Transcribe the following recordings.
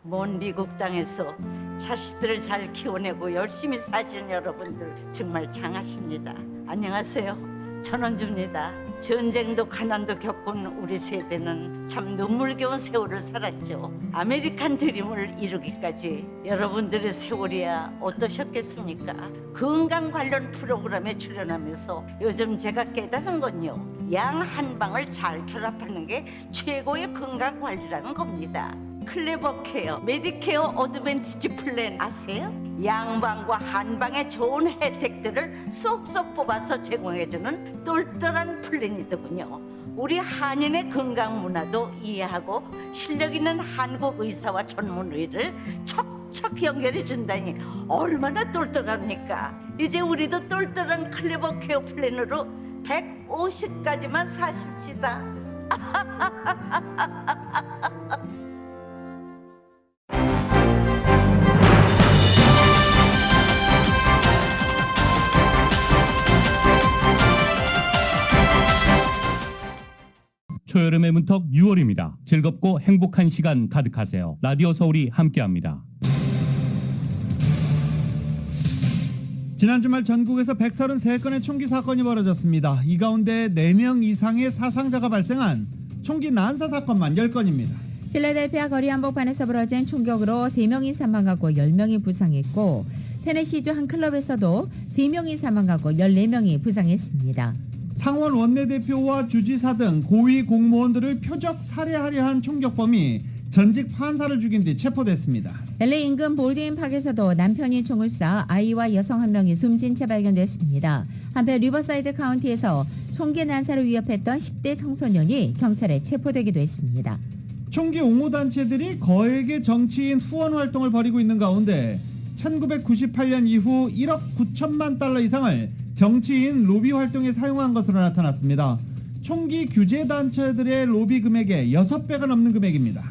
먼 미국 땅에서 자식들을 잘 키워내고 열심히 사신 여러분들 정말 장하십니다. 안녕하세요. 전원주입니다. 전쟁도 가난도 겪은 우리 세대는 참 눈물겨운 세월을 살았죠. 아메리칸 드림을 이루기까지 여러분들의 세월이야 어떠셨겠습니까? 건강 관련 프로그램에 출연하면서 요즘 제가 깨달은 건요, 양 한 방을 잘 결합하는 게 최고의 건강 관리라는 겁니다. 클레버 케어, 메디케어 어드밴티지 플랜 아세요? 양방과 한방의 좋은 혜택들을 쏙쏙 뽑아서 제공해주는 똘똘한 플랜이더군요. 우리 한인의 건강 문화도 이해하고 실력 있는 한국 의사와 전문의를 척척 연결해 준다니 얼마나 똘똘합니까? 이제 우리도 똘똘한 클레버 케어 플랜으로 150까지만 사십시다. 초여름의 문턱 6월입니다. 즐겁고 행복한 시간 가득하세요. 라디오 서울이 함께합니다. 지난 주말 전국에서 133건의 총기 사건이 벌어졌습니다. 이 가운데 4명 이상의 사상자가 발생한 총기 난사 사건만 10건입니다. 필라델피아 거리 한복판에서 벌어진 총격으로 3명이 사망하고 10명이 부상했고, 테네시주 한 클럽에서도 3명이 사망하고 14명이 부상했습니다. 상원 원내대표와 주지사 등 고위 공무원들을 표적 살해하려 한 총격범이 전직 판사를 죽인 뒤 체포됐습니다. LA 인근 볼드인 파크에서도 남편이 총을 쏴 아이와 여성 한 명이 숨진 채 발견됐습니다. 한편 리버사이드 카운티에서 총기 난사를 위협했던 10대 청소년이 경찰에 체포되기도 했습니다. 총기 옹호단체들이 거액의 정치인 후원 활동을 벌이고 있는 가운데 1998년 이후 1억 9천만 달러 이상을 정치인 로비 활동에 사용한 것으로 나타났습니다. 총기 규제 단체들의 로비 금액의 6배가 넘는 금액입니다.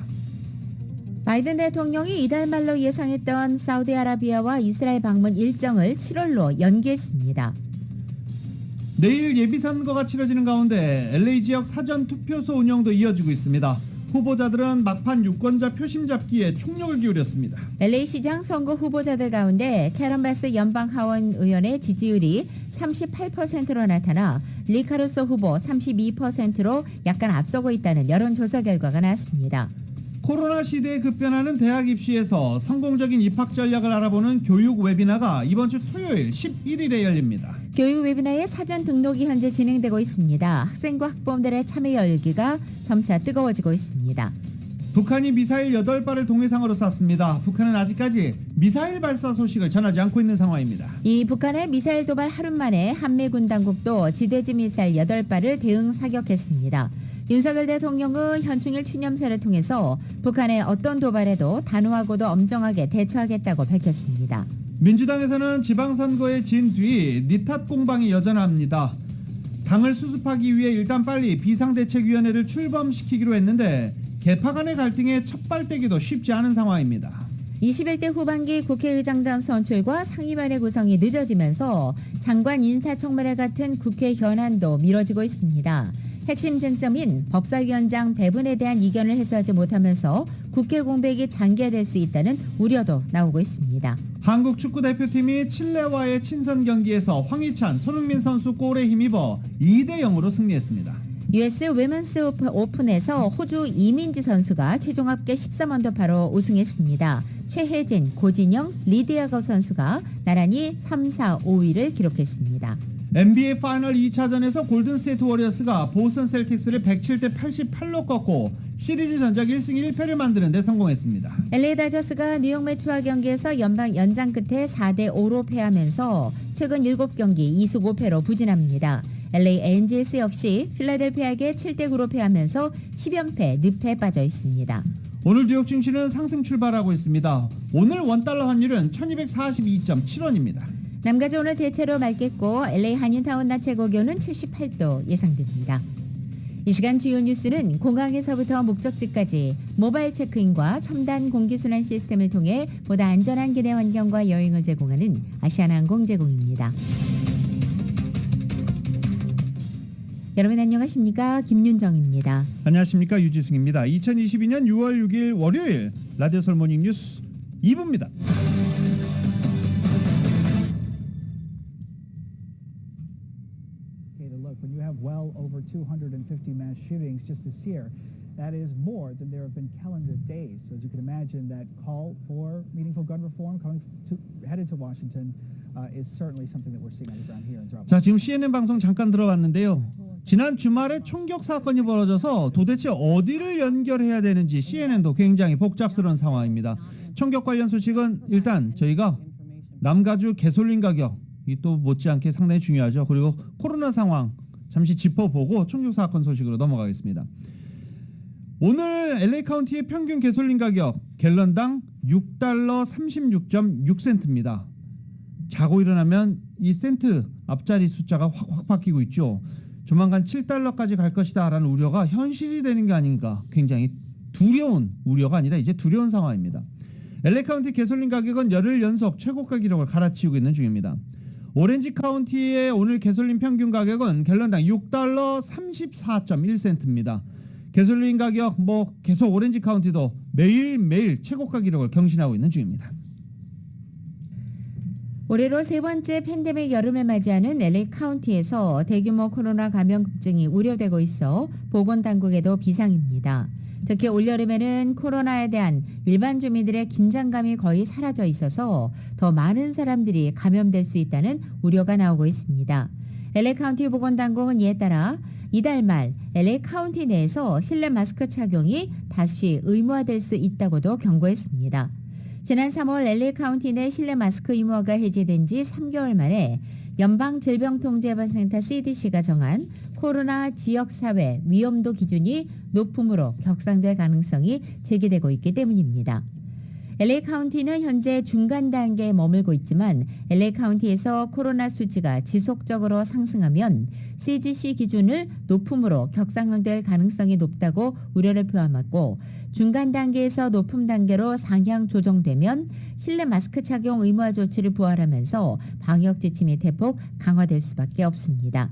바이든 대통령이 이달 말로 예상했던 사우디아라비아와 이스라엘 방문 일정을 7월로 연기했습니다. 내일 예비선거가 치러지는 가운데 LA 지역 사전 투표소 운영도 이어지고 있습니다. 후보자들은 막판 유권자 표심 잡기에 총력을 기울였습니다. LA시장 선거 후보자들 가운데 캐런 바스 연방하원 의원의 지지율이 38%로 나타나 리카루소 후보 32%로 약간 앞서고 있다는 여론조사 결과가 나왔습니다. 코로나 시대에 급변하는 대학 입시에서 성공적인 입학 전략을 알아보는 교육 웨비나가 이번 주 토요일 11일에 열립니다. 교육 웨비나의 사전 등록이 현재 진행되고 있습니다. 학생과 학부모들의 참여 열기가 점차 뜨거워지고 있습니다. 북한이 미사일 8발을 동해상으로 쐈습니다. 북한은 아직까지 미사일 발사 소식을 전하지 않고 있는 상황입니다. 이 북한의 미사일 도발 하루 만에 한미군 당국도 지대지 미사일 8발을 대응 사격했습니다. 윤석열 대통령은 현충일 추념사를 통해서 북한의 어떤 도발에도 단호하고도 엄정하게 대처하겠다고 밝혔습니다. 민주당에서는 지방선거에 진 뒤 니탓 공방이 여전합니다. 당을 수습하기 위해 일단 빨리 비상대책위원회를 출범시키기로 했는데 개파 간의 갈등에 첫발대기도 쉽지 않은 상황입니다. 21대 후반기 국회의장단 선출과 상임위원회 구성이 늦어지면서 장관 인사청문회 같은 국회 현안도 미뤄지고 있습니다. 핵심 쟁점인 법사위원장 배분에 대한 이견을 해소하지 못하면서 국회 공백이 장기화될 수 있다는 우려도 나오고 있습니다. 한국 축구대표팀이 칠레와의 친선 경기에서 황희찬, 손흥민 선수 골에 힘입어 2대0으로 승리했습니다. US 위men스 오픈에서 호주 이민지 선수가 최종 합계 13언더파로 우승했습니다. 최혜진, 고진영, 리디아거 선수가 나란히 3, 4, 5위를 기록했습니다. NBA 파이널 2차전에서 골든스테이트 워리어스가 보스턴 셀틱스를 107대 88로 꺾고 시리즈 전적 1승 1패를 만드는 데 성공했습니다. LA 다저스가 뉴욕 매츠와 경기에서 연장 끝에 4대 5로 패하면서 최근 7경기 2승 5패로 부진합니다. LA NGS 역시 필라델피아에게 7대 9로 패하면서 10연패 늪에 빠져 있습니다. 오늘 뉴욕 증시는 상승 출발하고 있습니다. 오늘 원달러 환율은 1242.7원입니다. 남가주 오늘 대체로 맑겠고 LA 한인타운 낮 최고 기온은 78도 예상됩니다. 이 시간 주요 뉴스는 공항에서부터 목적지까지 모바일 체크인과 첨단 공기순환 시스템을 통해 보다 안전한 기내 환경과 여행을 제공하는 아시아나항공 제공입니다. 여러분 안녕하십니까? 김윤정입니다. 안녕하십니까? 유지승입니다. 2022년 6월 6일 월요일 라디오 솔모닝 뉴스 2부입니다. Look, when you have well over 250 mass shootings just this year, that is more than there have been calendar days. So as you can imagine, that call for meaningful gun reform headed to Washington is certainly something that we're seeing on the ground here in Toronto. 자, 지금 CNN 방송 잠깐 들어봤는데요. 지난 주말에 총격 사건이 벌어져서 도대체 어디를 연결해야 되는지 CNN도 굉장히 복잡스러운 상황입니다. 총격 관련 소식은 일단 저희가 남가주 개솔린 가격 이 또 못지않게 상당히 중요하죠. 그리고 코로나 상황 잠시 짚어보고 총격 사건 소식으로 넘어가겠습니다. 오늘 LA 카운티의 평균 개솔린 가격 갤런당 6달러 36.6센트입니다. 자고 일어나면 이 센트 앞자리 숫자가 확 바뀌고 있죠. 조만간 7달러까지 갈 것이다 라는 우려가 현실이 되는 게 아닌가, 굉장히 두려운 우려가 아니라 이제 두려운 상황입니다. LA 카운티 개솔린 가격은 열흘 연속 최고가 기록을 갈아치우고 있는 중입니다. 오렌지 카운티의 오늘 개솔린 평균 가격은 갤런당 6달러 34.1센트입니다. 개솔린 가격 계속 오렌지 카운티도 매일매일 최고가 기록을 경신하고 있는 중입니다. 올해로 세 번째 팬데믹 여름을 맞이하는 LA 카운티에서 대규모 코로나 감염 급증이 우려되고 있어 보건당국에도 비상입니다. 특히 올여름에는 코로나에 대한 일반 주민들의 긴장감이 거의 사라져 있어서 더 많은 사람들이 감염될 수 있다는 우려가 나오고 있습니다. LA 카운티 보건당국은 이에 따라 이달 말 LA 카운티 내에서 실내 마스크 착용이 다시 의무화될 수 있다고도 경고했습니다. 지난 3월 LA 카운티 내 실내 마스크 의무화가 해제된 지 3개월 만에 연방질병통제예방센터 CDC가 정한 코로나 지역사회 위험도 기준이 높음으로 격상될 가능성이 제기되고 있기 때문입니다. LA 카운티는 현재 중간 단계에 머물고 있지만 LA 카운티에서 코로나 수치가 지속적으로 상승하면 CDC 기준을 높음으로 격상될 가능성이 높다고 우려를 표함했고, 중간 단계에서 높음 단계로 상향 조정되면 실내 마스크 착용 의무화 조치를 부활하면서 방역 지침이 대폭 강화될 수밖에 없습니다.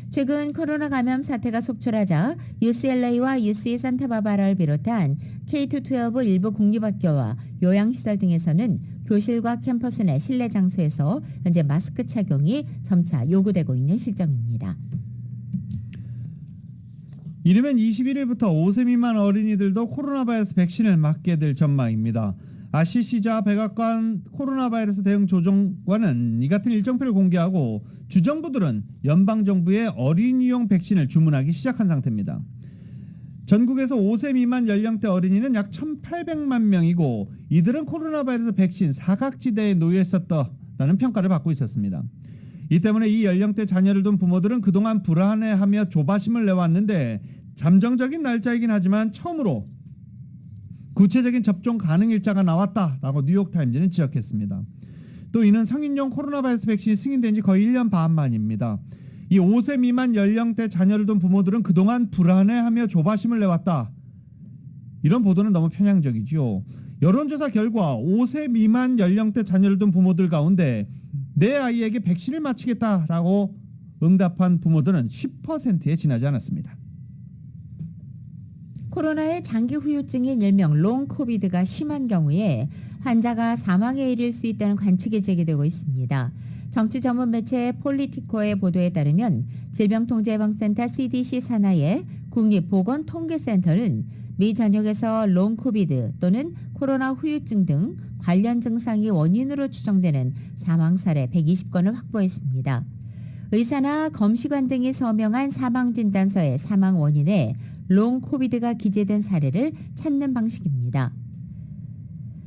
최근 코로나 감염 사태가 속출하자 UCLA와 UC 산타바바라를 비롯한 K-12 일부 공립학교와 요양시설 등에서는 교실과 캠퍼스 내 실내 장소에서 현재 마스크 착용이 점차 요구되고 있는 실정입니다. 이르면 21일부터 5세 미만 어린이들도 코로나 바이러스 백신을 맞게 될 전망입니다. 아시시자 백악관 코로나 바이러스 대응 조정관은 이 같은 일정표를 공개하고 주정부들은 연방정부의 어린이용 백신을 주문하기 시작한 상태입니다. 전국에서 5세 미만 연령대 어린이는 약 1,800만 명이고 이들은 코로나 바이러스 백신 사각지대에 놓여 있었다라는 평가를 받고 있었습니다. 이 때문에 이 연령대 자녀를 둔 부모들은 그동안 불안해하며 조바심을 내왔는데 잠정적인 날짜이긴 하지만 처음으로 구체적인 접종 가능 일자가 나왔다라고 뉴욕타임즈는 지적했습니다. 또 이는 성인용 코로나 바이러스 백신이 승인된 지 거의 1년 반 만입니다. 이 5세 미만 연령대 자녀를 둔 부모들은 그동안 불안해하며 조바심을 내왔다. 이런 보도는 너무 편향적이죠. 여론조사 결과 5세 미만 연령대 자녀를 둔 부모들 가운데 내 아이에게 백신을 맞히겠다라고 응답한 부모들은 10%에 지나지 않았습니다. 코로나의 장기 후유증인 일명 롱 코비드가 심한 경우에 환자가 사망에 이를 수 있다는 관측이 제기되고 있습니다. 정치 전문 매체 폴리티코의 보도에 따르면 질병통제예방센터 CDC 산하의 국립보건통계센터는 미 전역에서 롱 코비드 또는 코로나 후유증 등 관련 증상이 원인으로 추정되는 사망 사례 120건을 확보했습니다. 의사나 검시관 등이 서명한 사망진단서의 사망 원인에 롱 코비드가 기재된 사례를 찾는 방식입니다.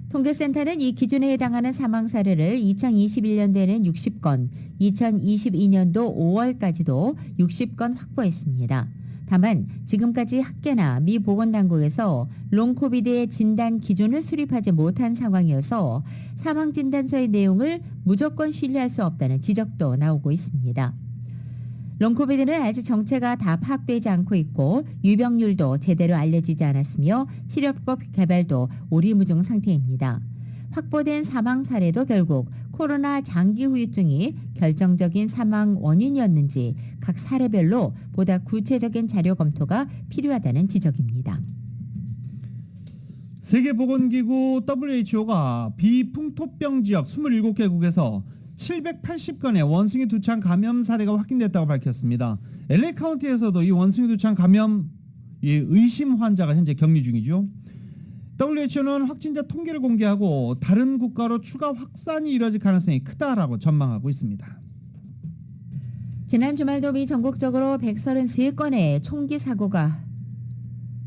통계센터는 이 기준에 해당하는 사망 사례를 2021년도에는 60건, 2022년도 5월까지도 60건 확보했습니다. 다만 지금까지 학계나 미 보건당국에서 롱코비드의 진단 기준을 수립하지 못한 상황이어서 사망진단서의 내용을 무조건 신뢰할 수 없다는 지적도 나오고 있습니다. 롱코비드는 아직 정체가 다 파악되지 않고 있고 유병률도 제대로 알려지지 않았으며 치료법 개발도 오리무중 상태입니다. 확보된 사망 사례도 결국 코로나 장기 후유증이 결정적인 사망 원인이었는지 각 사례별로 보다 구체적인 자료 검토가 필요하다는 지적입니다. 세계보건기구 WHO가 비풍토병 지역 27개국에서 780건의 원숭이 두창 감염 사례가 확인됐다고 밝혔습니다. LA 카운티에서도 이 원숭이 두창 감염 의심 환자가 현재 격리 중이죠. WHO는 확진자 통계를 공개하고 다른 국가로 추가 확산이 이뤄질 가능성이 크다라고 전망하고 있습니다. 지난 주말도 미 전국적으로 133건의 총기 사고가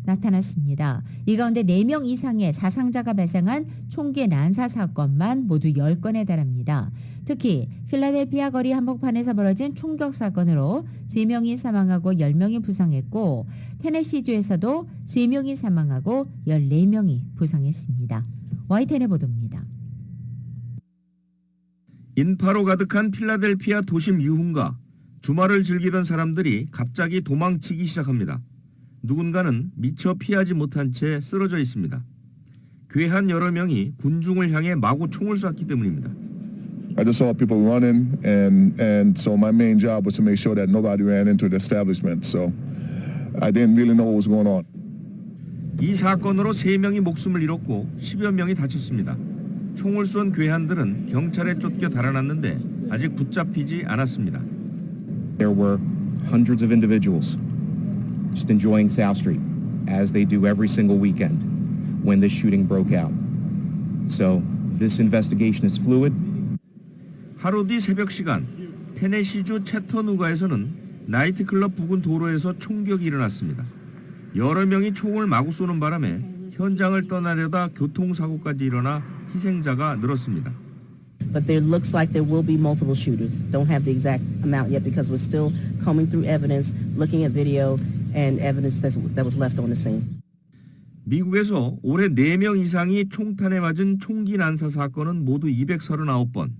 나타났습니다. 이 가운데 4명 이상의 사상자가 발생한 총기 난사 사건만 모두 10건에 달합니다. 특히 필라델피아 거리 한복판에서 벌어진 총격 사건으로 3명이 사망하고 10명이 부상했고 테네시주에서도 3명이 사망하고 14명이 부상했습니다. YTN의 보도입니다. 인파로 가득한 필라델피아 도심 유흥가. 주말을 즐기던 사람들이 갑자기 도망치기 시작합니다. 누군가는 미처 피하지 못한 채 쓰러져 있습니다. 괴한 여러 명이 군중을 향해 마구 총을 쐈기 때문입니다. I just saw people running, and so my main job was to make sure that nobody ran into the establishment. So I didn't really know what was going on. 이 사건으로 3명이 목숨을 잃었고 10여 명이 다쳤습니다. 총을 쏜 괴한들은 경찰에 쫓겨 달아났는데 아직 붙잡히지 않았습니다. There were hundreds of individuals just enjoying South Street, as they do every single weekend when this shooting broke out. So this investigation is fluid. 하루 뒤 새벽 시간, 테네시주 채터누가에서는 나이트클럽 부근 도로에서 총격이 일어났습니다. 여러 명이 총을 마구 쏘는 바람에 현장을 떠나려다 교통사고까지 일어나 희생자가 늘었습니다. But there looks like there will be multiple shooters. Don't have the exact amount yet because we're still combing through evidence, looking at video and evidence that was left on the scene. 미국에서 올해 4명 이상이 총탄에 맞은 총기 난사 사건은 모두 239번,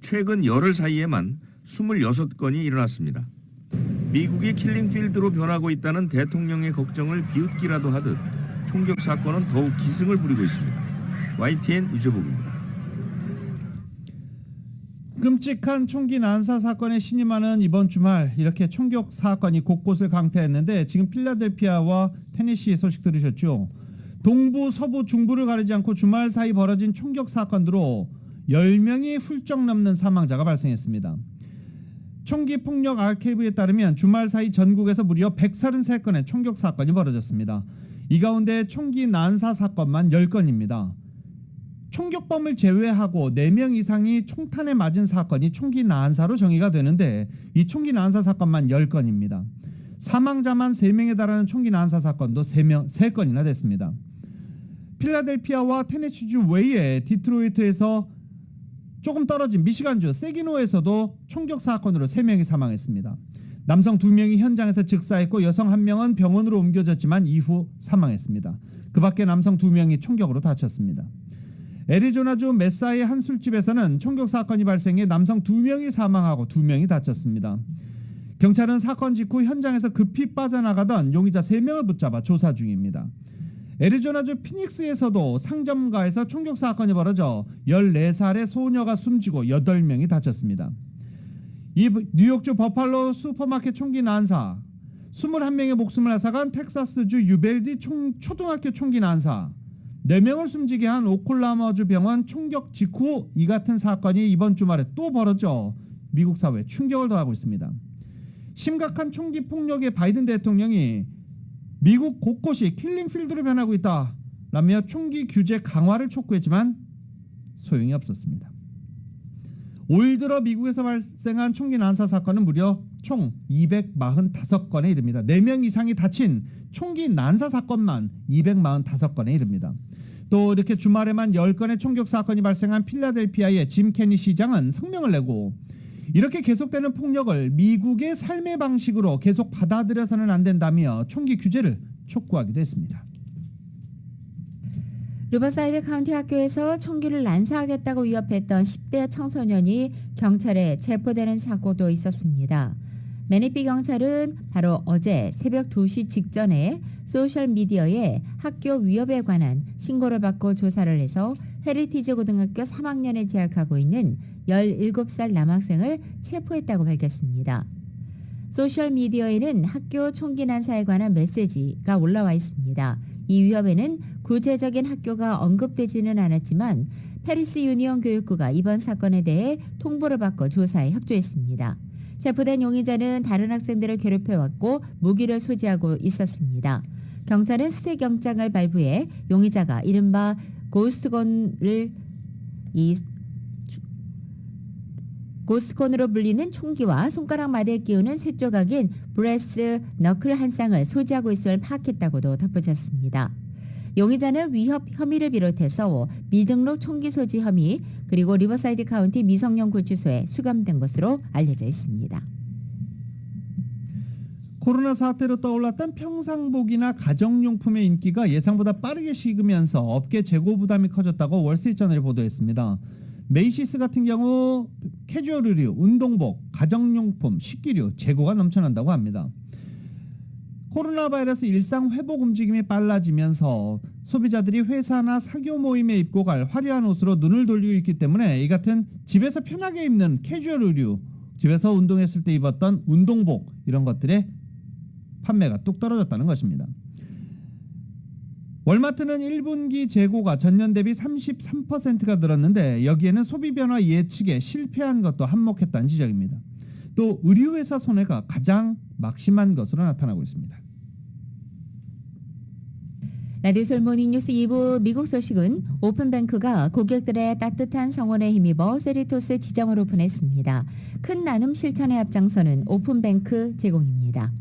최근 열흘 사이에만 26건이 일어났습니다. 미국이 킬링필드로 변하고 있다는 대통령의 걱정을 비웃기라도 하듯 총격 사건은 더욱 기승을 부리고 있습니다. YTN 유재복입니다. 끔찍한 총기 난사 사건에 신임하는 이번 주말 이렇게 총격 사건이 곳곳을 강타했는데 지금 필라델피아와 테네시 소식 들으셨죠? 동부, 서부, 중부를 가리지 않고 주말 사이 벌어진 총격 사건으로 10명이 훌쩍 넘는 사망자가 발생했습니다. 총기 폭력 아카이브에 따르면 주말 사이 전국에서 무려 133건의 총격 사건이 벌어졌습니다. 이 가운데 총기 난사 사건만 10건입니다. 총격범을 제외하고 4명 이상이 총탄에 맞은 사건이 총기 난사로 정의가 되는데 이 총기 난사 사건만 10건입니다. 사망자만 3명에 달하는 총기 난사 사건도 3건이나 됐습니다. 필라델피아와 테네시주 외에 디트로이트에서 조금 떨어진 미시간주 세기노에서도 총격 사건으로 3명이 사망했습니다. 남성 2명이 현장에서 즉사했고 여성 1명은 병원으로 옮겨졌지만 이후 사망했습니다. 그 밖에 남성 2명이 총격으로 다쳤습니다. 애리조나주 메사의 한 술집에서는 총격 사건이 발생해 남성 2명이 사망하고 2명이 다쳤습니다. 경찰은 사건 직후 현장에서 급히 빠져나가던 용의자 3명을 붙잡아 조사 중입니다. 애리조나주 피닉스에서도 상점가에서 총격 사건이 벌어져 14살의 소녀가 숨지고 8명이 다쳤습니다. 이 뉴욕주 버팔로 슈퍼마켓 총기 난사, 21명의 목숨을 앗아간 텍사스주 유벨디 초등학교 총기 난사, 4명을 숨지게 한 오클라호마주 병원 총격 직후 이 같은 사건이 이번 주말에 또 벌어져 미국 사회에 충격을 더하고 있습니다. 심각한 총기 폭력의 바이든 대통령이 미국 곳곳이 킬링필드로 변하고 있다라며 총기 규제 강화를 촉구했지만 소용이 없었습니다. 5일 들어 미국에서 발생한 총기 난사 사건은 무려 총 245건에 이릅니다. 4명 이상이 다친 총기 난사 사건만 245건에 이릅니다. 또 이렇게 주말에만 10건의 총격 사건이 발생한 필라델피아의 짐 케니 시장은 성명을 내고 이렇게 계속되는 폭력을 미국의 삶의 방식으로 계속 받아들여서는 안 된다며 총기 규제를 촉구하기도 했습니다. 리버사이드 카운티 학교에서 총기를 난사하겠다고 위협했던 10대 청소년이 경찰에 체포되는 사고도 있었습니다. 매니피 경찰은 바로 어제 새벽 2시 직전에 소셜미디어에 학교 위협에 관한 신고를 받고 조사를 해서 헤리티지 고등학교 3학년에 재학하고 있는 17살 남학생을 체포했다고 밝혔습니다. 소셜미디어에는 학교 총기 난사에 관한 메시지가 올라와 있습니다. 이 위협에는 구체적인 학교가 언급되지는 않았지만 페리스 유니온 교육부가 이번 사건에 대해 통보를 받고 조사에 협조했습니다. 체포된 용의자는 다른 학생들을 괴롭혀왔고 무기를 소지하고 있었습니다. 경찰은 수색영장을 발부해 용의자가 이른바 고스콘으로 불리는 총기와 손가락 마디에 끼우는 쇠조각인 브레스 너클 한 쌍을 소지하고 있음을 파악했다고도 덧붙였습니다. 용의자는 위협 혐의를 비롯해서 미등록 총기 소지 혐의 그리고 리버사이드 카운티 미성년 구치소에 수감된 것으로 알려져 있습니다. 코로나 사태로 떠올랐던 평상복이나 가정용품의 인기가 예상보다 빠르게 식으면서 업계 재고 부담이 커졌다고 월스트리트저널이 보도했습니다. 메이시스 같은 경우 캐주얼 의류, 운동복, 가정용품, 식기류 재고가 넘쳐난다고 합니다. 코로나 바이러스 일상 회복 움직임이 빨라지면서 소비자들이 회사나 사교 모임에 입고 갈 화려한 옷으로 눈을 돌리고 있기 때문에 이 같은 집에서 편하게 입는 캐주얼 의류, 집에서 운동했을 때 입었던 운동복 이런 것들의 판매가 뚝 떨어졌다는 것입니다. 월마트는 1분기 재고가 전년 대비 33%가 늘었는데 여기에는 소비 변화 예측에 실패한 것도 한몫했다는 지적입니다. 또 의류회사 손해가 가장 막심한 것으로 나타나고 있습니다. 라디오 서울 모닝뉴스 2부 미국 소식은 오픈뱅크가 고객들의 따뜻한 성원에 힘입어 세리토스 지점을 오픈했습니다. 큰 나눔 실천에 앞장서는 오픈뱅크 제공입니다.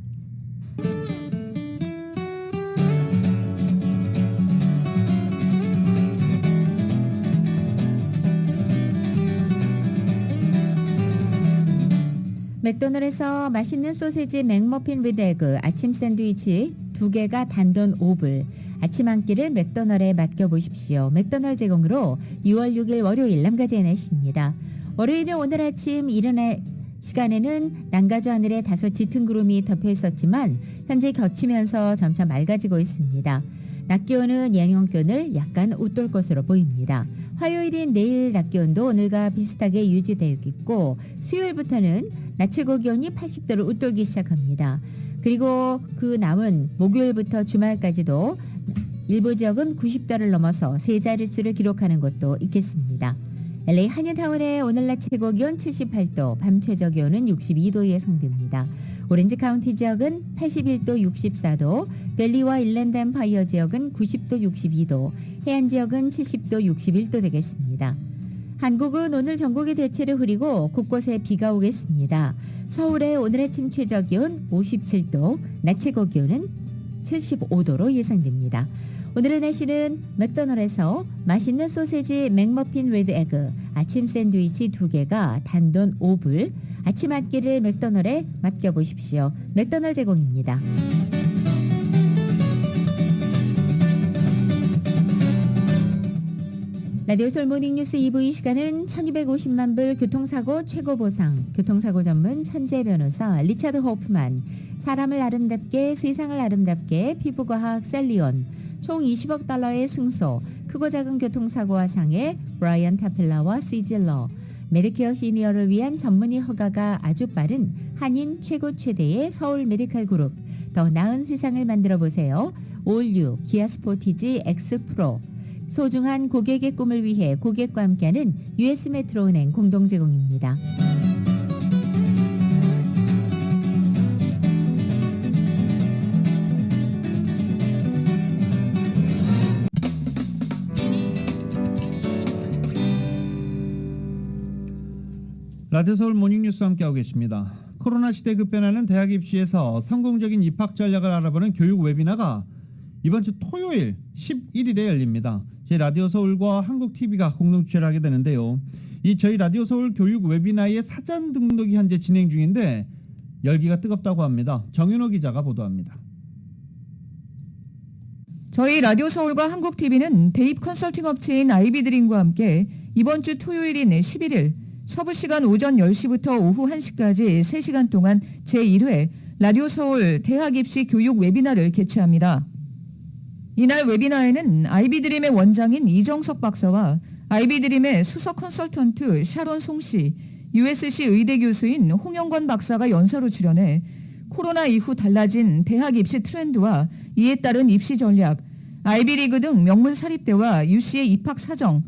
맥도날드에서 맛있는 소세지 맥머핀 위드 에그 아침 샌드위치 2개가 단돈 5불. 아침 한 끼를 맥도날드에 맡겨보십시오. 맥도날드 제공으로 6월 6일 월요일 남가주의 날씨입니다. 월요일은 오늘 아침 일어날 시간에는 남가주 하늘에 다소 짙은 구름이 덮여 있었지만 현재 겹치면서 점차 맑아지고 있습니다. 낮 기온은 영영권을 약간 웃돌 것으로 보입니다. 화요일인 내일 낮 기온도 오늘과 비슷하게 유지되겠고 수요일부터는 낮 최고 기온이 80도를 웃돌기 시작합니다. 그리고 그 남은 목요일부터 주말까지도 일부 지역은 90도를 넘어서 세 자릿수를 기록하는 곳도 있겠습니다. LA 한인타운의 오늘 낮 최고 기온 78도, 밤 최저 기온은 62도 예상됩니다. 오렌지 카운티 지역은 81도 64도, 벨리와 일랜드 엠파이어 지역은 90도 62도, 해안 지역은 70도 61도 되겠습니다. 한국은 오늘 전국이 대체로 흐리고 곳곳에 비가 오겠습니다. 서울의 오늘 아침 최저 기온 57도, 낮 최고 기온은 75도로 예상됩니다. 오늘의 날씨는 맥도날드에서 맛있는 소세지 맥머핀 위드 에그 아침 샌드위치 2개가 단돈 5불, 아침 한 끼를 맥도날드에 맡겨보십시오. 맥도날드 제공입니다. 라디오 서울 모닝뉴스 2부 이 시간은 1250만 불 교통사고 최고 보상, 교통사고 전문 천재 변호사 리차드 호프만, 사람을 아름답게 세상을 아름답게 피부과학 셀리온, 총 20억 달러의 승소, 크고 작은 교통사고와 상해 브라이언 타펠라와 시질러, 메디케어 시니어를 위한 전문의 허가가 아주 빠른 한인 최고 최대의 서울 메디칼 그룹, 더 나은 세상을 만들어 보세요. 올유 기아 스포티지 X 프로, 소중한 고객의 꿈을 위해 고객과 함께하는 US 메트로은행 공동 제공입니다. 라디오 서울 모닝뉴스와 함께하고 계십니다. 코로나 시대 급변하는 대학 입시에서 성공적인 입학 전략을 알아보는 교육 웨비나가 이번 주 토요일 11일에 열립니다. 저희 라디오 서울과 한국TV가 공동 주최를 하게 되는데요. 이 저희 라디오 서울 교육 웨비나의 사전 등록이 현재 진행 중인데 열기가 뜨겁다고 합니다. 정윤호 기자가 보도합니다. 저희 라디오 서울과 한국TV는 대입 컨설팅 업체인 아이비드림과 함께 이번 주 토요일인 11일 서부시간 오전 10시부터 오후 1시까지 3시간 동안 제1회 라디오 서울 대학 입시 교육 웨비나를 개최합니다. 이날 웨비나에는 아이비드림의 원장인 이정석 박사와 아이비드림의 수석 컨설턴트 샤론 송씨, USC 의대 교수인 홍영권 박사가 연사로 출연해 코로나 이후 달라진 대학 입시 트렌드와 이에 따른 입시 전략, 아이비리그 등 명문 사립대와 UC의 입학 사정,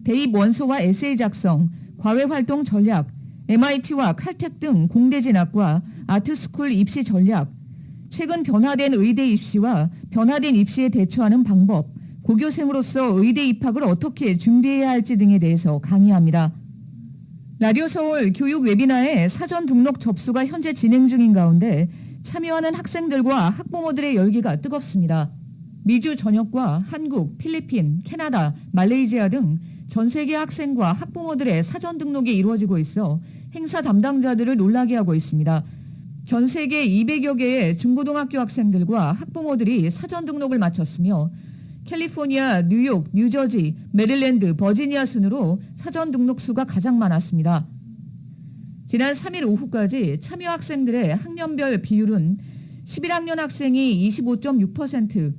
대입 원서와 에세이 작성, 과외 활동 전략, MIT와 칼텍 등 공대 진학과 아트스쿨 입시 전략, 최근 변화된 의대 입시와 변화된 입시에 대처하는 방법, 고교생으로서 의대 입학을 어떻게 준비해야 할지 등에 대해서 강의합니다. 라디오 서울 교육 웨비나의 사전 등록 접수가 현재 진행 중인 가운데 참여하는 학생들과 학부모들의 열기가 뜨겁습니다. 미주 전역과 한국, 필리핀, 캐나다, 말레이시아 등 전 세계 학생과 학부모들의 사전 등록이 이루어지고 있어 행사 담당자들을 놀라게 하고 있습니다. 전 세계 200여 개의 중고등학교 학생들과 학부모들이 사전 등록을 마쳤으며 캘리포니아, 뉴욕, 뉴저지, 메릴랜드, 버지니아 순으로 사전 등록 수가 가장 많았습니다. 지난 3일 오후까지 참여 학생들의 학년별 비율은 11학년 학생이 25.6%,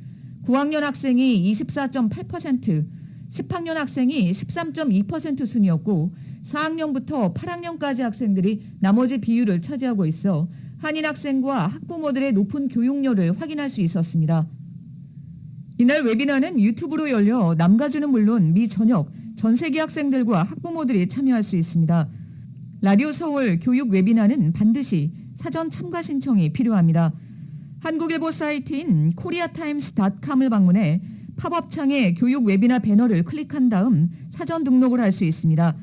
9학년 학생이 24.8%, 10학년 학생이 13.2% 순이었고 4학년부터 8학년까지 학생들이 나머지 비율을 차지하고 있어 한인 학생과 학부모들의 높은 교육열을 확인할 수 있었습니다. 이날 웨비나는 유튜브로 열려 남가주는 물론 미 전역 전 세계 학생들과 학부모들이 참여할 수 있습니다. 라디오 서울 교육 웨비나는 반드시 사전 참가 신청이 필요합니다. 한국일보 사이트인 koreatimes.com을 방문해 팝업 창에 교육 웨비나 배너를 클릭한 다음 사전 등록을 할 수 있습니다.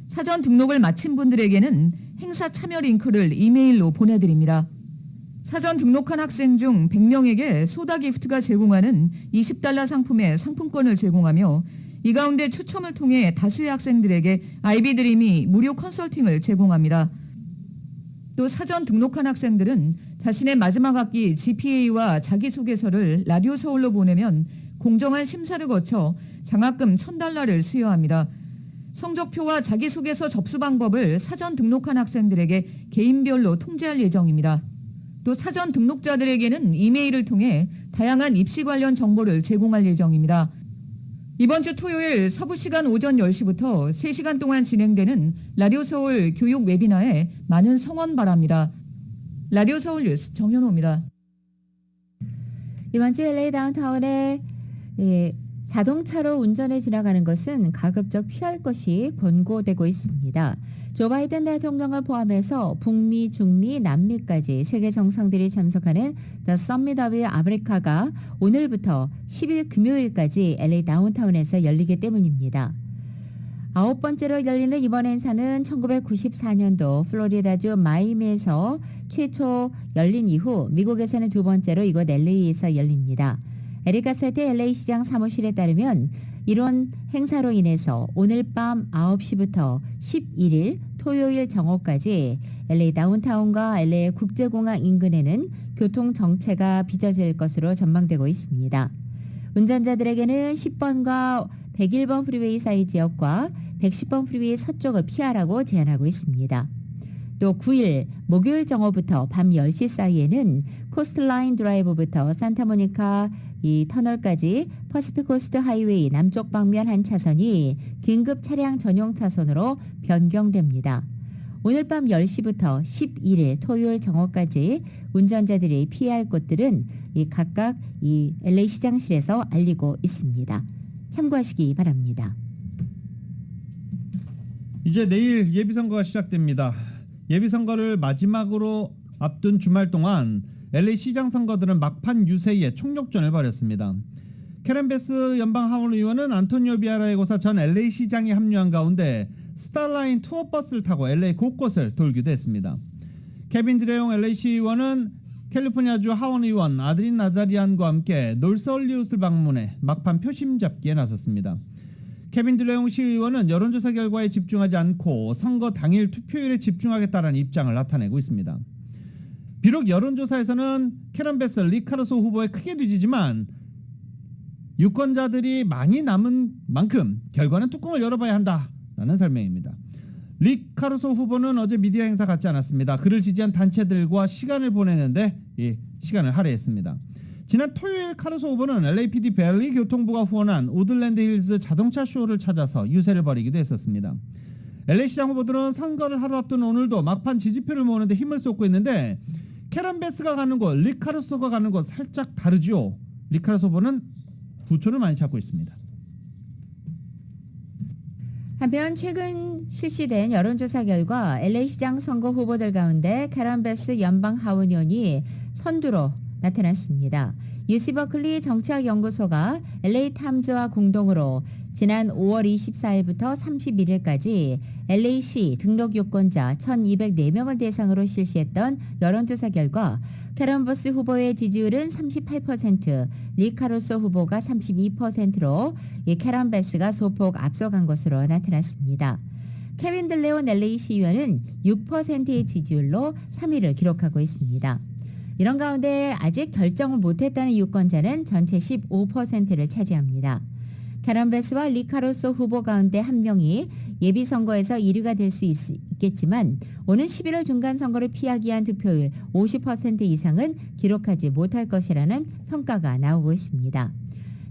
사전 등록을 마친 분들에게는 행사 참여 링크를 이메일로 보내드립니다. 사전 등록한 학생 중 100명에게 소다 기프트가 제공하는 $20 상품의 상품권을 제공하며 이 가운데 추첨을 통해 다수의 학생들에게 아이비드림이 무료 컨설팅을 제공합니다. 또 사전 등록한 학생들은 자신의 마지막 학기 GPA와 자기소개서를 라디오 서울로 보내면 공정한 심사를 거쳐 장학금 $1,000를 수여합니다. 성적표와 자기소개서 접수 방법을 사전 등록한 학생들에게 개인별로 통지할 예정입니다. 또 사전 등록자들에게는 이메일을 통해 다양한 입시 관련 정보를 제공할 예정입니다. 이번 주 토요일 서부시간 오전 10시부터 3시간 동안 진행되는 라디오 서울 교육 웨비나에 많은 성원 바랍니다. 라디오 서울 뉴스 정현호입니다. 이번 주 LA 다운타운에 자동차로 운전해 지나가는 것은 가급적 피할 것이 권고되고 있습니다. 조 바이든 대통령을 포함해서 북미, 중미, 남미까지 세계 정상들이 참석하는 The Summit of America가 오늘부터 10일 금요일까지 LA 다운타운에서 열리기 때문입니다. 9번째로 열리는 이번 행사는 1994년도 플로리다주 마이애미에서 최초 열린 이후 미국에서는 두 번째로 이곳 LA에서 열립니다. 에리카 세테 LA 시장 사무실에 따르면 이런 행사로 인해서 오늘 밤 9시부터 11일 토요일 정오까지 LA 다운타운과 LA 국제공항 인근에는 교통 정체가 빚어질 것으로 전망되고 있습니다. 운전자들에게는 10번과 101번 프리웨이 사이 지역과 110번 프리웨이 서쪽을 피하라고 제안하고 있습니다. 또 9일 목요일 정오부터 밤 10시 사이에는 코스트라인 드라이브부터 산타모니카 이 터널까지 퍼시픽코스트 하이웨이 남쪽 방면 한 차선이 긴급 차량 전용 차선으로 변경됩니다. 오늘 밤 10시부터 11일 토요일 정오까지 운전자들이 피해야 할 곳들은 각각 이 LA 시장실에서 알리고 있습니다. 참고하시기 바랍니다. 이제 내일 예비선거가 시작됩니다. 예비선거를 마지막으로 앞둔 주말 동안 LA 시장 선거들은 막판 유세에 총력전을 벌였습니다. 캐런 베스 연방 하원 의원은 안토니오 비아라의 고사 전 LA 시장이 합류한 가운데 스타라인 투어버스를 타고 LA 곳곳을 돌기도 했습니다. 케빈 드레용 LA 시의원은 캘리포니아주 하원 의원 아드린 나자리안과 함께 놀스홀리우드를 방문해 막판 표심 잡기에 나섰습니다. 케빈 드레용 시의원은 여론조사 결과에 집중하지 않고 선거 당일 투표율에 집중하겠다는 입장을 나타내고 있습니다. 비록 여론조사에서는 캐런 베스, 리카르소 후보에 크게 뒤지지만 유권자들이 많이 남은 만큼 결과는 뚜껑을 열어봐야 한다라는 설명입니다. 리카르소 후보는 어제 미디어 행사 갖지 않았습니다. 그를 지지한 단체들과 시간을 보내는데 시간을 할애했습니다. 지난 토요일 카루소 후보는 LAPD 벨리 교통부가 후원한 오들랜드 힐즈 자동차 쇼를 찾아서 유세를 벌이기도 했었습니다. LA시장 후보들은 선거를 하루 앞둔 오늘도 막판 지지표를 모으는데 힘을 쏟고 있는데 캐런 베스가 가는 곳, 리 카루소가 가는 곳 살짝 다르죠. 리 카루소 후보는 부초를 많이 찾고 있습니다. 한편 최근 실시된 여론조사 결과 LA시장 선거 후보들 가운데 캐런 베스 연방 하원의원이 선두로 나타났습니다. UC 버클리 정치학연구소가 LA 타임즈와 공동으로 지난 5월 24일부터 31일까지 LA시 등록 유권자 1,204명을 대상으로 실시했던 여론조사 결과 캐런 베스 후보의 지지율은 38%, 리 카루소 후보가 32%로 이 캐런 베스가 소폭 앞서간 것으로 나타났습니다. 케빈 들레온 LA시 의원은 6%의 지지율로 3위를 기록하고 있습니다. 이런 가운데 아직 결정을 못했다는 유권자는 전체 15%를 차지합니다. 캐런 베스와 리 카루소 후보 가운데 한 명이 예비선거에서 1위가 될 수 있겠지만 오는 11월 중간선거를 피하기 위한 득표율 50% 이상은 기록하지 못할 것이라는 평가가 나오고 있습니다.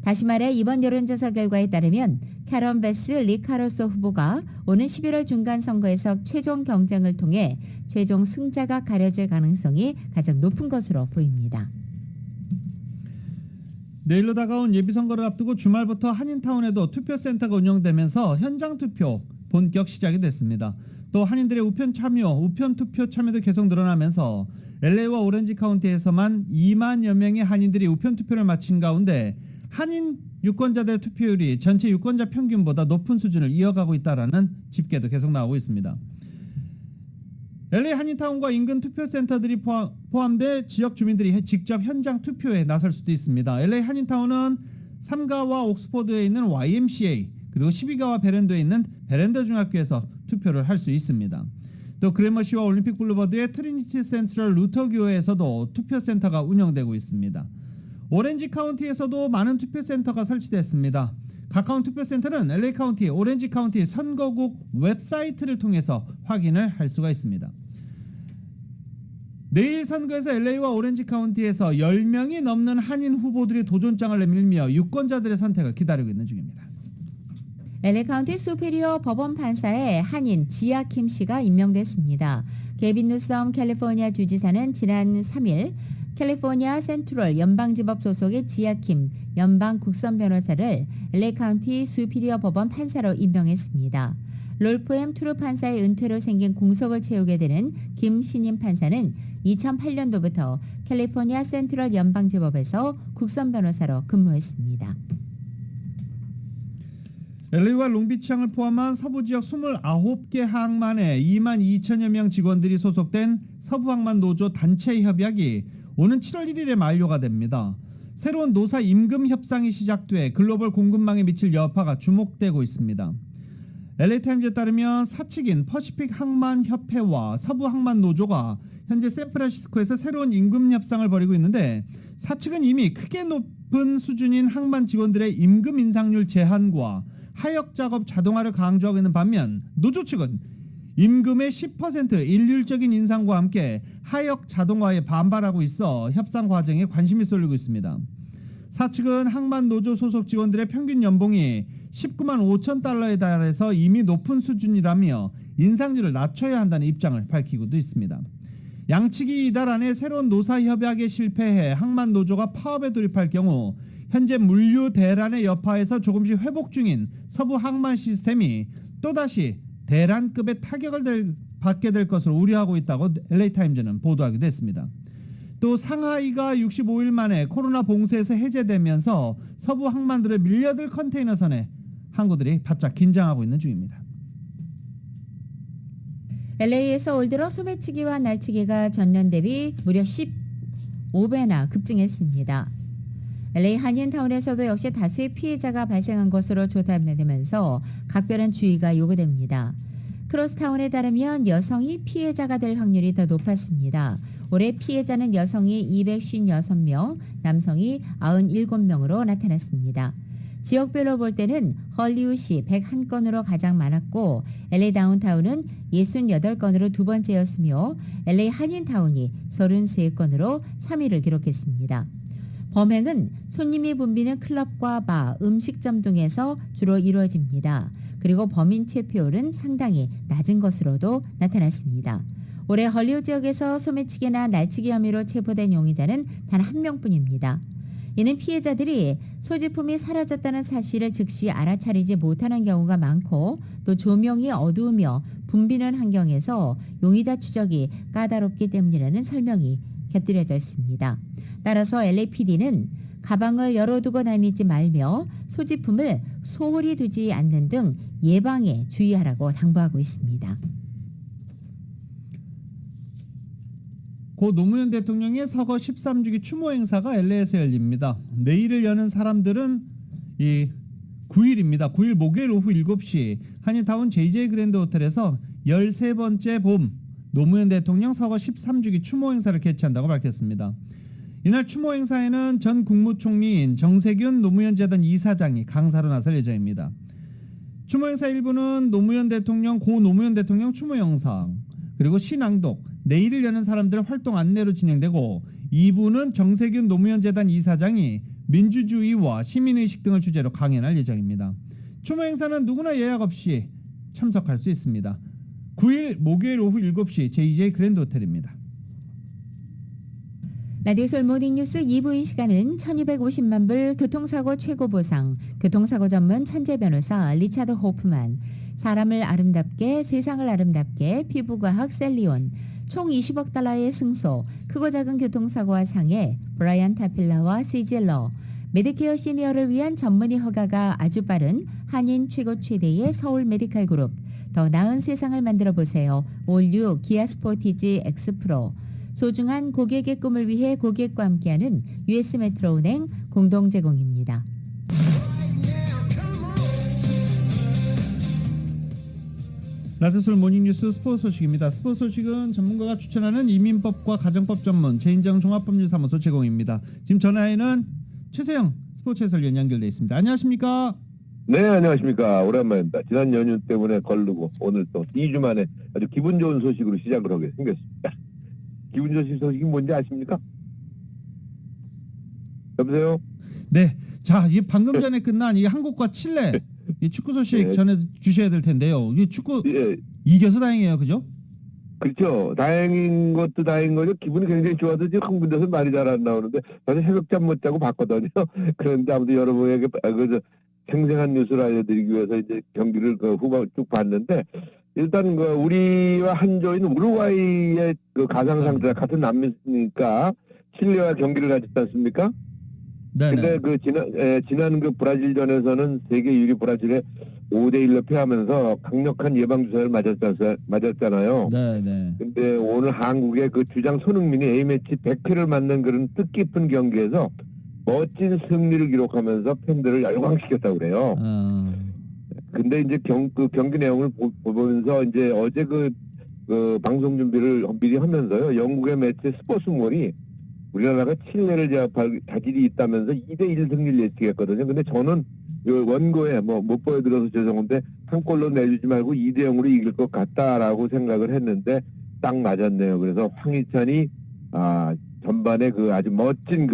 다시 말해 이번 여론조사 결과에 따르면 캐런 베스, 리 카루소 후보가 오는 11월 중간선거에서 최종 경쟁을 통해 최종 승자가 가려질 가능성이 가장 높은 것으로 보입니다. 내일로 다가온 예비선거를 앞두고 주말부터 한인타운에도 투표센터가 운영되면서 현장 투표 본격 시작이 됐습니다. 또 한인들의 우편 투표 참여도 계속 늘어나면서 LA와 오렌지 카운티에서만 2만여 명의 한인들이 우편 투표를 마친 가운데 한인 유권자들의 투표율이 전체 유권자 평균보다 높은 수준을 이어가고 있다는 집계도 계속 나오고 있습니다. LA 한인타운과 인근 투표센터들이 포함돼 지역 주민들이 직접 현장 투표에 나설 수도 있습니다. LA 한인타운은 3가와 옥스퍼드에 있는 YMCA 그리고 12가와 베렌더에 있는 베렌더 중학교에서 투표를 할 수 있습니다. 또 그래머시와 올림픽 블루버드의 트리니티 센트럴 루터 교회에서도 투표센터가 운영되고 있습니다. 오렌지 카운티에서도 많은 투표센터가 설치됐습니다. 가까운 투표센터는 LA 카운티, 오렌지 카운티 선거국 웹사이트를 통해서 확인을 할 수가 있습니다. 내일 선거에서 LA와 오렌지 카운티에서 10명이 넘는 한인 후보들이 도전장을 내밀며 유권자들의 선택을 기다리고 있는 중입니다. LA 카운티 수피리어 법원 판사에 한인 지아킴 씨가 임명됐습니다. 게빈 뉴섬 캘리포니아 주지사는 지난 3일 캘리포니아 센트럴 연방지법 소속의 지아킴 연방 국선 변호사를 LA 카운티 수피리어 법원 판사로 임명했습니다. 롤프 M 투르 판사의 은퇴로 생긴 공석을 채우게 되는 김 신임 판사는 2008년도부터 캘리포니아 센트럴 연방지법에서 국선 변호사로 근무했습니다. LA와 롱비치항을 포함한 서부 지역 29개 항만에 2만 2천여 명 직원들이 소속된 서부항만 노조 단체 협약이 오는 7월 1일에 만료가 됩니다. 새로운 노사 임금 협상이 시작돼 글로벌 공급망에 미칠 여파가 주목되고 있습니다. LA타임즈에 따르면 사측인 퍼시픽 항만 협회와 서부 항만 노조가 현재 샌프란시스코에서 새로운 임금 협상을 벌이고 있는데 사측은 이미 크게 높은 수준인 항만 직원들의 임금 인상률 제한과 하역 작업 자동화를 강조하고 있는 반면 노조 측은 임금의 10% 일률적인 인상과 함께 하역 자동화에 반발하고 있어 협상 과정에 관심이 쏠리고 있습니다. 사측은 항만 노조 소속 직원들의 평균 연봉이 19만 5천 달러에 달해서 이미 높은 수준이라며 인상률을 낮춰야 한다는 입장을 밝히고도 있습니다. 양측이 이달 안에 새로운 노사 협약에 실패해 항만 노조가 파업에 돌입할 경우 현재 물류 대란의 여파에서 조금씩 회복 중인 서부 항만 시스템이 또다시 대란급의 타격을 받게 될 것으로 우려하고 있다고 LA타임즈는 보도하기도 했습니다. 또 상하이가 65일 만에 코로나 봉쇄에서 해제되면서 서부 항만들의 밀려들 컨테이너선에 항구들이 바짝 긴장하고 있는 중입니다. LA에서 올 들어 소매치기와 날치기가 전년 대비 무려 15배나 급증했습니다. LA 한인타운에서도 역시 다수의 피해자가 발생한 것으로 조사되면서 각별한 주의가 요구됩니다. 크로스타운에 따르면 여성이 피해자가 될 확률이 더 높았습니다. 올해 피해자는 여성이 256명, 남성이 97명으로 나타났습니다. 지역별로 볼 때는 헐리우드시 101건으로 가장 많았고 LA 다운타운은 68건으로 두 번째였으며 LA 한인타운이 33건으로 3위를 기록했습니다. 범행은 손님이 붐비는 클럽과 바, 음식점 등에서 주로 이루어집니다. 그리고 범인 체포율은 상당히 낮은 것으로도 나타났습니다. 올해 헐리우드 지역에서 소매치기나 날치기 혐의로 체포된 용의자는 단 1명뿐입니다. 이는 피해자들이 소지품이 사라졌다는 사실을 즉시 알아차리지 못하는 경우가 많고 또 조명이 어두우며 붐비는 환경에서 용의자 추적이 까다롭기 때문이라는 설명이 곁들여져 있습니다. 따라서 LAPD는 가방을 열어두고 다니지 말며 소지품을 소홀히 두지 않는 등 예방에 주의하라고 당부하고 있습니다. 고 노무현 대통령의 서거 13주기 추모 행사가 LA에서 열립니다. 내일을 여는 사람들은 이 9일입니다. 9일 목요일 오후 7시 한인타운 JJ 그랜드 호텔에서 13번째 봄 노무현 대통령 서거 13주기 추모 행사를 개최한다고 밝혔습니다. 이날 추모 행사에는 전 국무총리인 정세균 노무현 재단 이사장이 강사로 나설 예정입니다. 추모 행사 일부는 고 노무현 대통령 추모 영상, 그리고 시낭독, 내일을 여는 사람들의 활동 안내로 진행되고 2부는 정세균 노무현 재단 이사장이 민주주의와 시민의식 등을 주제로 강연할 예정입니다. 추모 행사는 누구나 예약 없이 참석할 수 있습니다. 9일 목요일 오후 7시 JJ 그랜드 호텔입니다. 라디오 솔 모닝뉴스 2부 이 시간은 1250만 불 교통사고 최고보상, 교통사고 전문 천재 변호사 리차드 호프만, 사람을 아름답게 세상을 아름답게 피부과학 셀리온, 총 20억 달러의 승소, 크고 작은 교통사고와 상해 브라이언 타필라와 시젤러, 메디케어 시니어를 위한 전문의 허가가 아주 빠른 한인 최고 최대의 서울 메디칼 그룹, 더 나은 세상을 만들어 보세요. 올류 기아 스포티지 엑스프로, 소중한 고객의 꿈을 위해 고객과 함께하는 US 메트로은행 공동 제공입니다. 라디오솔 모닝뉴스 스포츠 소식입니다. 스포츠 소식은 전문가가 추천하는 이민법과 가정법 전문 최인정 종합법률사무소 제공입니다. 지금 전화에는 최세영 스포츠 해설위원 연결돼 있습니다. 안녕하십니까? 네, 안녕하십니까. 오랜만입니다. 지난 연휴 때문에 걸르고 오늘 또 2주 만에 아주 기분 좋은 소식으로 시작을 하게 생겼습니다. 기분 좋은 소식이 뭔지 아십니까? 여보세요? 네. 자, 이 방금 전에 끝난 이 한국과 칠레 이 축구 소식 네. 전해 주셔야 될 텐데요. 이 축구 예, 이겨서 다행이에요. 그죠? 그렇죠. 다행인 것도 다행인 거죠. 기분이 굉장히 좋아서 지금 흥분돼서 말이 잘 안 나오는데 사실 새벽잠 못 자고 봤거든요. 그런데 아무튼 여러분에게 생생한 뉴스를 알려드리기 위해서 이제 경기를 후반 쭉 봤는데 일단 우리와 한조인 우루과이의 가상 상태가 같은 남미니까 칠레와 경기를 가졌지 않습니까? 네. 근데 지난 브라질전에서는 세계 1위 브라질에 5대1로 패하면서 강력한 예방주사를 맞았잖아요. 네. 근데 오늘 한국의 주장 손흥민이 A매치 100회를 맞는 그런 뜻깊은 경기에서 멋진 승리를 기록하면서 팬들을 열광시켰다고 그래요. 근데 이제 경기 내용을 보면서 이제 어제 방송 준비를 미리 하면서요. 영국의 매체 스포츠몰이 우리나라가 칠레를 제압할 자질이 있다면서 2대1 승리를 예측했거든요. 근데 저는 원고에 못 보여드려서 죄송한데 한 골로 내주지 말고 2대0으로 이길 것 같다라고 생각을 했는데 딱 맞았네요. 그래서 황희찬이 전반에 아주 멋진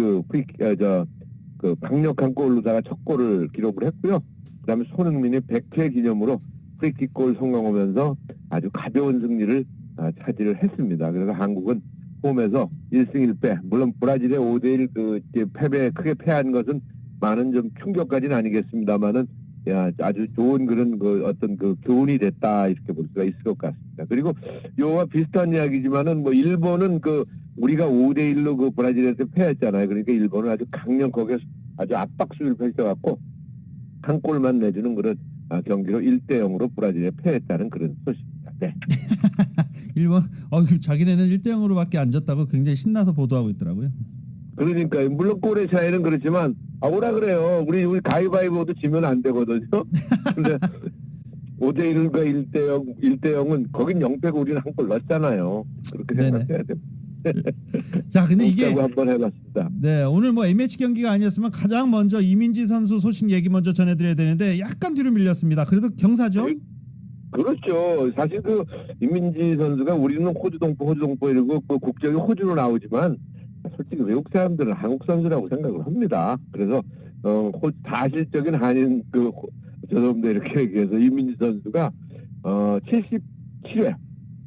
강력한 골로다가 첫 골을 기록을 했고요. 그다음에 손흥민이 100회 기념으로 프리킥골 성공하면서 아주 가벼운 승리를 차지를 했습니다. 그래서 한국은 홈에서 1승 1패, 물론 브라질의 5대1 크게 패한 것은 많은 좀 충격까지는 아니겠습니다만은 아주 좋은 그런 어떤 교훈이 됐다 이렇게 볼 수가 있을 것 같습니다. 그리고 요와 비슷한 이야기지만은 일본은 우리가 5대1로 브라질한테 패했잖아요. 그러니까 일본은 아주 강력하게 아주 압박수비를 펼쳐갖고 한 골만 내주는 그런 경기로 1대0으로 브라질에 패했다는 그런 소식입니다. 네. 일본 자기네는 1대0으로밖에 안 졌다고 굉장히 신나서 보도하고 있더라고요. 그러니까 물론 골의 차이는 그렇지만 오라 그래요. 우리 가위바위보도 지면 안 되거든요. 근데 5대1과 1대0은 거긴 0패고 우리는 한 골 넣었잖아요. 그렇게 생각해야 됩니다. 자, 근데 이게 한번 해봤습니다. 네, 오늘 A매치 경기가 아니었으면 가장 먼저 이민지 선수 소식 얘기 먼저 전해드려야 되는데 약간 뒤로 밀렸습니다. 그래도 경사죠? 그렇죠. 사실 이민지 선수가 우리는 호주 동포 이러고 국적이 호주로 나오지만 솔직히 외국 사람들은 한국 선수라고 생각을 합니다. 그래서 다실적인 한인 저놈들 이렇게 얘기해서 이민지 선수가 77회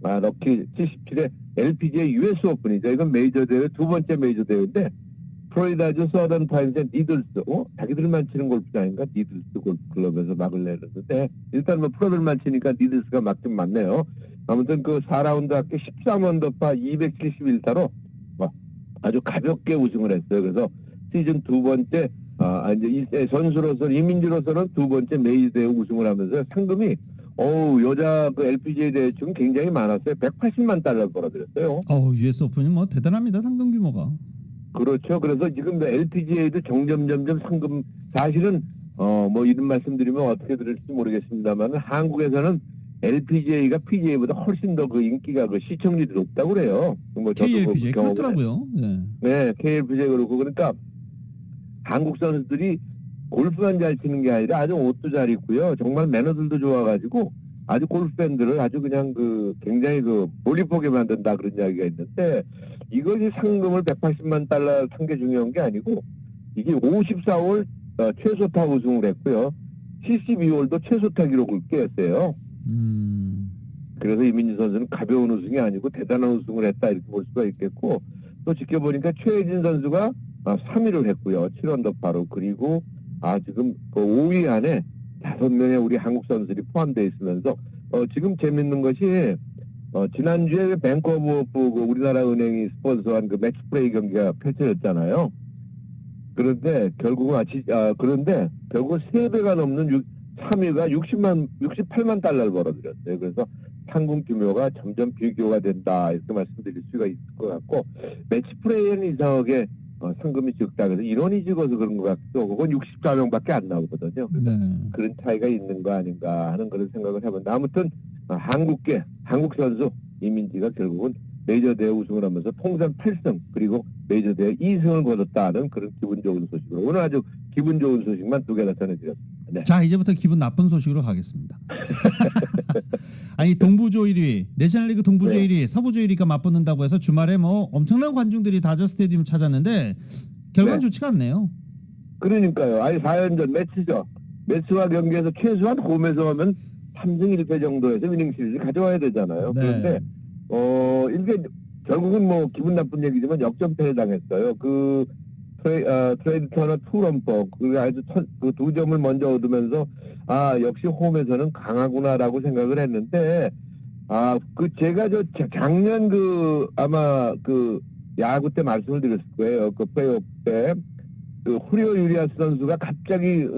럭키 77회 LPGA US 오픈이죠. 이건 메이저 대회 두 번째 메이저 대회인데 플로리다주 서던 파인스의 니들스 자기들만 치는 골프장인가 니들스 골프클럽에서 막을 내렸는데 일단 뭐 프로들만 치니까 니들스가 막좀 많네요. 아무튼 그 4라운드 합계 13언더파 271타로 아주 가볍게 우승을 했어요. 그래서 시즌 두 번째 이제 선수로서 이민지로서는 두 번째 메이저 대회 우승을 하면서 상금이 여자 그 LPGA 대회 중 굉장히 많았어요. 180만 달러 벌어들였어요. US 오픈이 뭐 대단합니다. 상금 규모가. 그렇죠. 그래서 지금 LPGA도 점점 상금 사실은 뭐 이런 말씀드리면 어떻게 들을지 모르겠습니다만 한국에서는 LPGA가 PGA보다 훨씬 더 그 인기가 그 시청률이 높다고 그래요. 뭐 KLPGA 그렇더라고요. 네, KLPGA 그렇고 그러니까 한국 선수들이 골프만 잘 치는 게 아니라 아주 옷도 잘 입고요. 정말 매너들도 좋아가지고 아주 골프 팬들을 아주 그냥 굉장히 몰입하게 만든다 그런 이야기가 있는데 이것이 상금을 180만 달러 산 게 중요한 게 아니고 이게 54홀 최소타 우승을 했고요. 72홀도 최소타 기록을 깨었어요. 그래서 이민지 선수는 가벼운 우승이 아니고 대단한 우승을 했다 이렇게 볼 수가 있겠고 또 지켜보니까 최혜진 선수가 3위를 했고요. 7언더파로 그리고 지금 그 5위 안에 5명의 우리 한국 선수들이 포함되어 있으면서 지금 재밌는 것이 지난주에 뱅크 오브 호프 우리나라 은행이 스폰서한 그 매치 플레이 경기가 펼쳐졌잖아요. 그런데 결국은 결국 3배가 넘는 3위가 68만 달러를 벌어들였어요. 그래서 상금 규모가 점점 비교가 된다 이렇게 말씀드릴 수가 있을 것 같고 매치 플레이는 이상하게 상금이 적다 그래서 인원이 적어서 그런 것 같기도 하고 그건 64명밖에 안 나오거든요. 그런 차이가 있는 거 아닌가 하는 그런 생각을 해본데 아무튼 한국 선수 이민지가 결국은 메이저 대회 우승을 하면서 통산 8승 그리고 메이저 대회 2승을 거뒀다는 그런 기분 좋은 소식으로 오늘 아주 기분 좋은 소식만 두 개나 전해드렸습니다. 네. 자 이제부터 기분 나쁜 소식으로 가겠습니다. 아니 동부조 1위 내셔널리그 동부조 1위 서부조 1위가 맞붙는다고 해서 주말에 뭐 엄청난 관중들이 다저 스테디움 찾았는데 결과는 좋지가 않네요. 그러니까요. 4연전 매치죠. 매치와 경기에서 최소한 홈에서 하면 3승 1패 정도에서 위닝 시리즈 가져와야 되잖아요. 그런데 이게 결국은 뭐 기분 나쁜 얘기지만 역전패에 당했어요. 트레이드 터너 투런퍼 그 아주 그 2점을 먼저 얻으면서 역시 홈에서는 강하구나라고 생각을 했는데 제가 작년 아마 야구 때 말씀을 드렸을 거예요. 그 플레이오프 때 그 후리오 유리아스 선수가 갑자기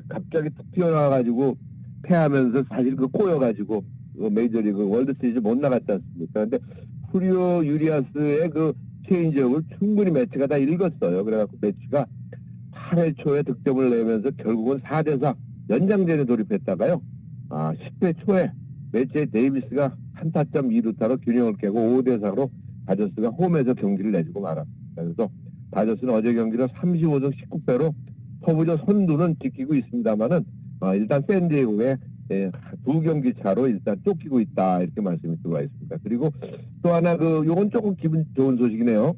갑자기 툭 튀어나와가지고 패하면서 사실 꼬여가지고 메이저리그 월드 시리즈 못 나갔지 않습니까? 그런데 후리오 유리아스의 체인지업을 충분히 매치가 다 읽었어요. 그래갖고 매치가 8회 초에 득점을 내면서 결국은 4대4 연장전에 돌입했다가요. 10회 초에 매치의 데이비스가 한타점 2루타로 균형을 깨고 5대4로 다저스가 홈에서 경기를 내주고 말았습니다. 그래서 다저스는 어제 경기를 35승 19패로 서부저 선두는 지키고 있습니다만은 일단 샌디에고에 2경기 차로 일단 쫓기고 있다 이렇게 말씀이 들어와 있습니다. 그리고 또 하나 요건 조금 기분 좋은 소식이네요.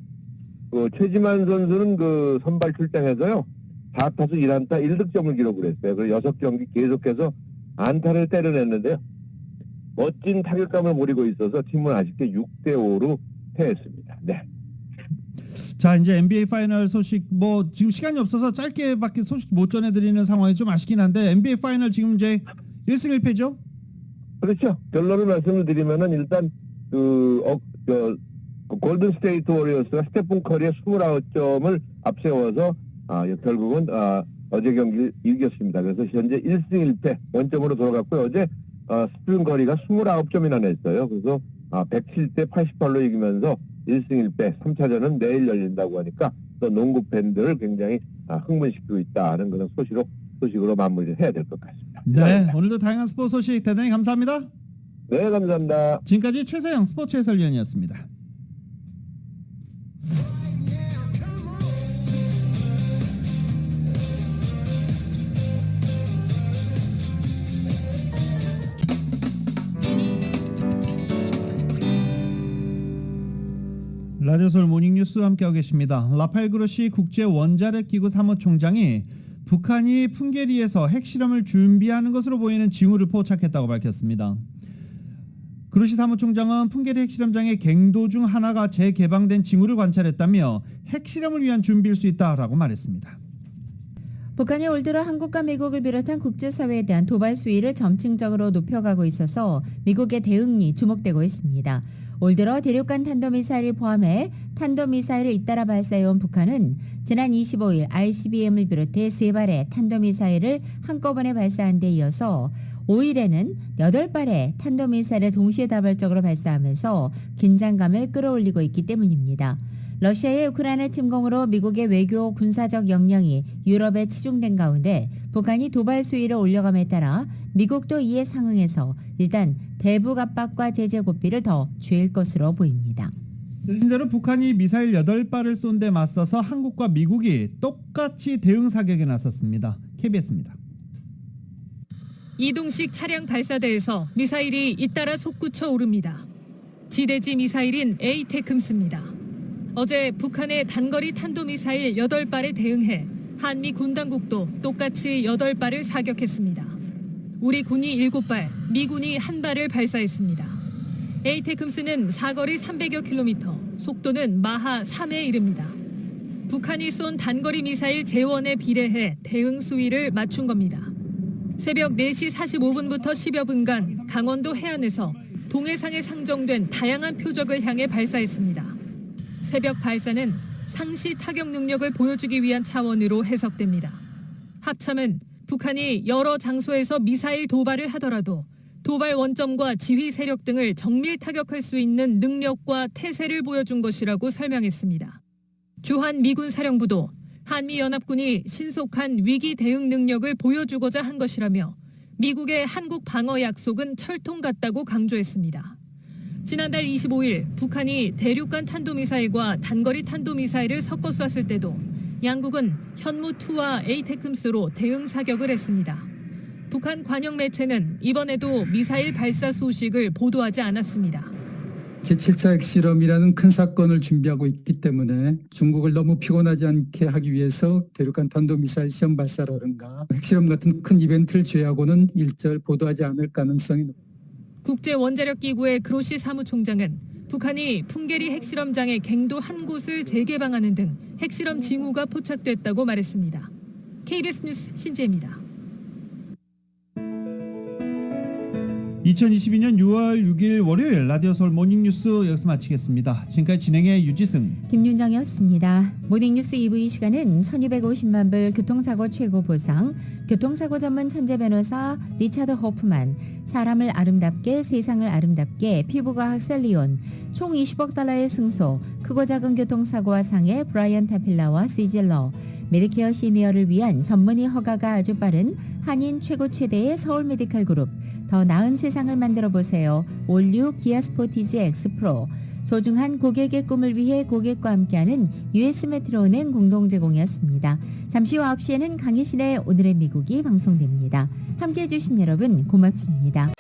최지만 선수는 선발 출장에서요 4타수 1안타 1득점을 기록을 했어요. 그리고 6경기 계속해서 안타를 때려냈는데요. 멋진 타격감을 보이고 있어서 팀은 아쉽게 6대5로 패했습니다. 네. 자 이제 NBA 파이널 소식 지금 시간이 없어서 짧게밖에 소식 못 전해드리는 상황이 좀 아쉽긴 한데 NBA 파이널 지금 이제 1승 1패죠? 그렇죠. 결론을 말씀을 드리면은 일단 골든 스테이트 워리어스가 스테픈 커리의 29점을 앞세워서 결국은 어제 경기를 이겼습니다. 그래서 현재 1승 1패 원점으로 돌아갔고요. 어제 스테픈 커리가 29점이나 냈어요. 그래서 107대 88로 이기면서 1승 1패 3차전은 내일 열린다고 하니까 또 농구 팬들을 굉장히 흥분시키고 있다는 그런 소식으로 마무리를 해야 될 것 같습니다. 네, 오늘도 다양한 스포츠 소식 대단히 감사합니다. 네, 감사합니다. 지금까지 최세영 스포츠 해설위원이었습니다. 라디오 서울 모닝뉴스 함께하고 계십니다. 라파엘 그로시 국제원자력기구 사무총장이 북한이 풍계리에서 핵실험을 준비하는 것으로 보이는 징후를 포착했다고 밝혔습니다. 그로시 사무총장은 풍계리 핵실험장의 갱도 중 하나가 재개방된 징후를 관찰했다며 핵실험을 위한 준비일 수 있다라고 말했습니다. 북한이 올 들어 한국과 미국을 비롯한 국제사회에 대한 도발 수위를 점층적으로 높여가고 있어서 미국의 대응이 주목되고 있습니다. 올 들어 대륙간 탄도미사일을 포함해 탄도미사일을 잇따라 발사해온 북한은 지난 25일 ICBM을 비롯해 3발의 탄도미사일을 한꺼번에 발사한 데 이어서 5일에는 8발의 탄도미사일을 동시에 다발적으로 발사하면서 긴장감을 끌어올리고 있기 때문입니다. 러시아의 우크라이나 침공으로 미국의 외교 군사적 역량이 유럽에 치중된 가운데 북한이 도발 수위를 올려감에 따라 미국도 이에 상응해서 일단 대북 압박과 제재 고삐를 더 쥘 것으로 보입니다. 실제로 북한이 미사일 8발을 쏜 데 맞서서 한국과 미국이 똑같이 대응 사격에 나섰습니다. KBS입니다. 이동식 차량 발사대에서 미사일이 잇따라 솟구쳐 오릅니다. 지대지 미사일인 에이테크스입니다. 어제 북한의 단거리 탄도미사일 8발에 대응해 한미 군 당국도 똑같이 8발을 사격했습니다. 우리 군이 7발, 미군이 1발을 발사했습니다. 에이테크스는 사거리 300여 킬로미터, 속도는 마하 3에 이릅니다. 북한이 쏜 단거리 미사일 재원에 비례해 대응 수위를 맞춘 겁니다. 새벽 4시 45분부터 10여 분간 강원도 해안에서 동해상에 상정된 다양한 표적을 향해 발사했습니다. 새벽 발사는 상시 타격 능력을 보여주기 위한 차원으로 해석됩니다. 합참은 북한이 여러 장소에서 미사일 도발을 하더라도 도발 원점과 지휘 세력 등을 정밀 타격할 수 있는 능력과 태세를 보여준 것이라고 설명했습니다. 주한 미군 사령부도 한미연합군이 신속한 위기 대응 능력을 보여주고자 한 것이라며 미국의 한국 방어 약속은 철통 같다고 강조했습니다. 지난달 25일 북한이 대륙간 탄도미사일과 단거리 탄도미사일을 섞어 쐈을 때도 양국은 현무2와 에이테크스로 대응 사격을 했습니다. 북한 관영 매체는 이번에도 미사일 발사 소식을 보도하지 않았습니다. 제7차 핵실험이라는 큰 사건을 준비하고 있기 때문에 중국을 너무 피곤하지 않게 하기 위해서 대륙간 탄도미사일 시험 발사라든가 핵실험 같은 큰 이벤트를 제외하고는 일절 보도하지 않을 가능성이 높습니다. 국제원자력기구의 그로시 사무총장은 북한이 풍계리 핵실험장의 갱도 한 곳을 재개방하는 등 핵실험 징후가 포착됐다고 말했습니다. KBS 뉴스 신지혜입니다. 2022년 6월 6일 월요일 라디오 서울 모닝뉴스 여기서 마치겠습니다. 지금까지 진행의 유지승, 김윤정이었습니다. 모닝뉴스 2부 이 시간은 1250만 불 교통사고 최고 보상, 교통사고 전문 천재 변호사 리차드 호프만, 사람을 아름답게 세상을 아름답게 피부과학 셀리온, 총 20억 달러의 승소, 크고 작은 교통사고와 상해 브라이언 타필라와 시질러, 메디케어 시니어를 위한 전문의 허가가 아주 빠른 한인 최고 최대의 서울 메디칼 그룹, 더 나은 세상을 만들어 보세요. 올류 기아 스포티지 엑스프로, 소중한 고객의 꿈을 위해 고객과 함께하는 US 메트로은행 공동 제공이었습니다. 잠시 후 9시에는 강희신의 오늘의 미국이 방송됩니다. 함께해 주신 여러분 고맙습니다.